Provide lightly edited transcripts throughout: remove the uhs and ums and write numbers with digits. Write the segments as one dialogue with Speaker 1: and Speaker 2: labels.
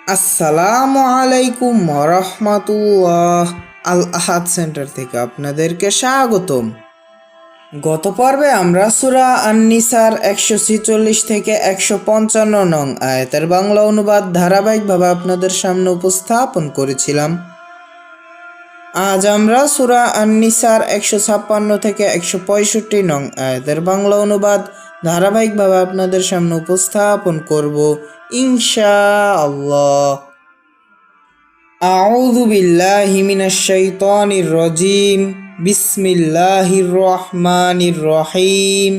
Speaker 1: আসসালামু আলাইকুম রহমতুল্লাহ। আল আহাদ সেন্টার থেকে আপনাদেরকে স্বাগতম। গত পর্বে আমরা সূরা আন-নিসার 146 থেকে 155 নং আয়াতের বাংলা অনুবাদ ধারাবাহিকভাবে আপনাদের সামনে উপস্থাপন করেছিলাম। আজ আমরা সূরা আন-নিসার 156 থেকে 165 নং আয়াতের বাংলা অনুবাদ ধারাবাহিকভাবে আপনাদের সামনে উপস্থাপন করব ইনশাআল্লাহ। আউযু বিল্লাহি মিনাশ শাইতানির রাজিম। বিসমিল্লাহির রহমানির রহিম।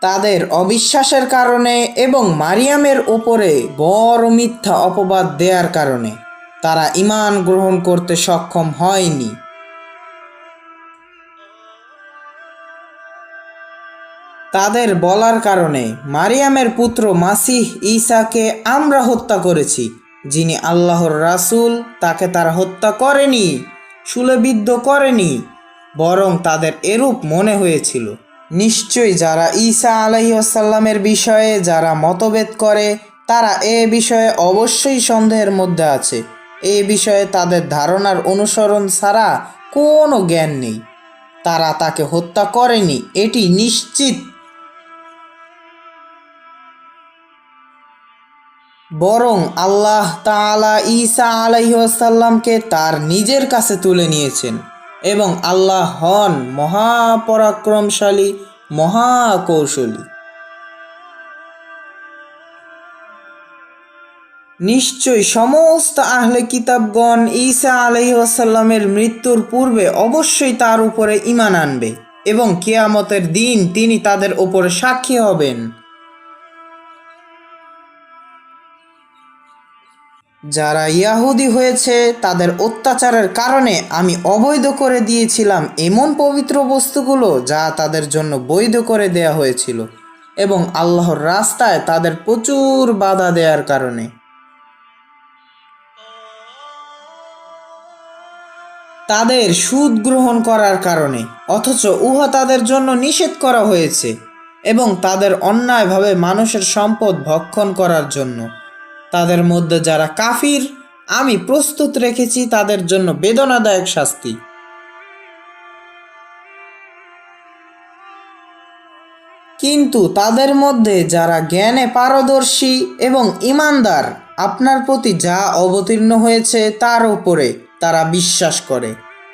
Speaker 1: তাদের অবিশ্বাসের কারণে এবং মারিয়ামের ওপরে বড় মিথ্যা অপবাদ দেওয়ার কারণে তারা ঈমান গ্রহণ করতে সক্ষম হয়নি। তাদের বলার কারণে মারিয়ামের পুত্র মাসিহ ঈসাকে আমরা হত্যা করেছি, যিনি আল্লাহর রাসূল, তাকে তারা হত্যা করেনি, শূলবিদ্ধ করেনি, বরং তাদের এরূপ মনে হয়েছিল। নিশ্চয়ই যারা ঈসা আলাইহিসসালামের বিষয়ে যারা মতভেদ করে তারা এ বিষয়ে অবশ্যই সন্দেহের মধ্যে আছে। এ বিষয়ে তাদের ধারণার অনুসরণ ছাড়া কোনো জ্ঞান নেই। তারা তাকে হত্যা করেনি, এটি নিশ্চিত। বরং আল্লাহ তাআলা ঈসা আলাইহিসসালামকে তার নিজের কাছে তুলে নিয়েছেন এবং আল্লাহ হন মহাপরাক্রমশালী, মহাকৌশলী। নিশ্চয়ই সমস্ত আহলে কিতাবগণ ঈসা আলাইহিসসালামের মৃত্যুর পূর্বে অবশ্যই তার উপরে ঈমান আনবে এবং কিয়ামতের দিন তিনি তাদের উপরে সাক্ষী হবেন। যারা ইয়াহুদি হয়েছে তাদের অত্যাচারের কারণে আমি অবৈধ করে দিয়েছিলাম এমন পবিত্র বস্তুগুলো যা তাদের জন্য বৈধ করে দেয়া হয়েছিল, এবং আল্লাহর রাস্তায় তাদের প্রচুর বাধা দেওয়ার কারণে। তাদের সুদ গ্রহণ করার কারণে, অথচ উহা তাদের জন্য নিষেধ করা হয়েছে, এবং তাদের অন্যায়ভাবে মানুষের সম্পদ ভক্ষণ করার জন্য। তাদের মধ্যে যারা কাফির, আমি প্রস্তুত রেখেছি তাদের জন্য বেদনাদায়ক শাস্তি। কিন্তু তাদের মধ্যে যারা জ্ঞানে পারদর্শী এবং ঈমানদার, আপনার প্রতি যা অবতীর্ণ হয়েছে তার উপরে তারা বিশ্বাস করে,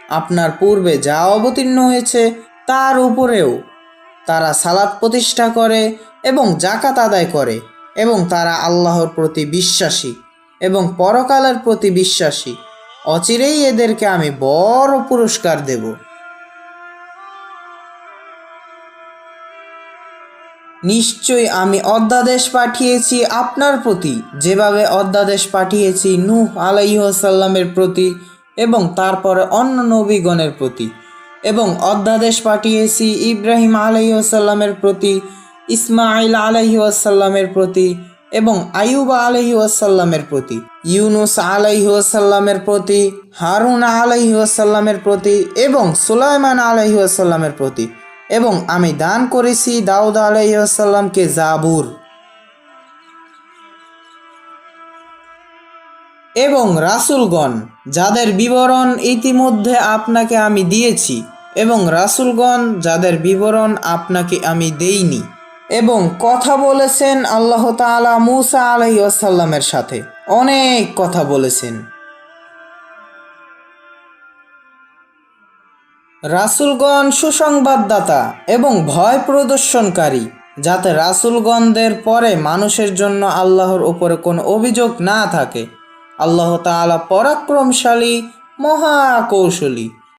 Speaker 1: আপনার পূর্বে যা অবতীর্ণ হয়েছে তার উপরেও তারা সালাত প্রতিষ্ঠা করে এবং যাকাত আদায় করে, এবং তারা আল্লাহর প্রতি বিশ্বাসী এবং পরকালের প্রতি বিশ্বাসী। অচিরেই এদেরকে আমি বড় পুরস্কার দেব। নিশ্চয়ই আমি অধ্যাদেশ পাঠিয়েছি আপনার প্রতি, যেভাবে অধ্যাদেশ পাঠিয়েছি নূহ আলাইহিসসালামের প্রতি এবং তারপরে অন্য নবীগণের প্রতি, এবং অধ্যাদেশ পাঠিয়েছি ইব্রাহিম আলাইহিসসালামের প্রতি, ইসমাঈল আলাইহিসসালামের প্রতি, এবং আইয়ুব আলাইহিসসালামের প্রতি, ইউনুস আলাইহিসসালামের প্রতি, হারুন আলাইহিসসালামের প্রতি, এবং সুলাইমান আলাইহিসসালামের প্রতি, এবং আমি দান করেছি দাউদ আলাইহিসসালামকে জাবুর এবং রাসূলগণ, যাদের বিবরণ ইতিমধ্যে আপনাকে আমি দিয়েছি, এবং রাসূলগণ যাদের বিবরণ আপনাকে আমি দেইনি। এবং কথা বলেছেন আল্লাহ তাআলা মূসা আলাইহিসসালামের সাথে, অনেক কথা বলেছেন। রাসূলগণ সুসংবাদদাতা এবং ভয় প্রদর্শনকারী, যাতে রাসূলগণদের পরে মানুষের জন্য আল্লাহর উপরে কোনো অভিযোগ না থাকে। আল্লাহ তাআলা পরাক্রমশালী, মহাকৌশলী।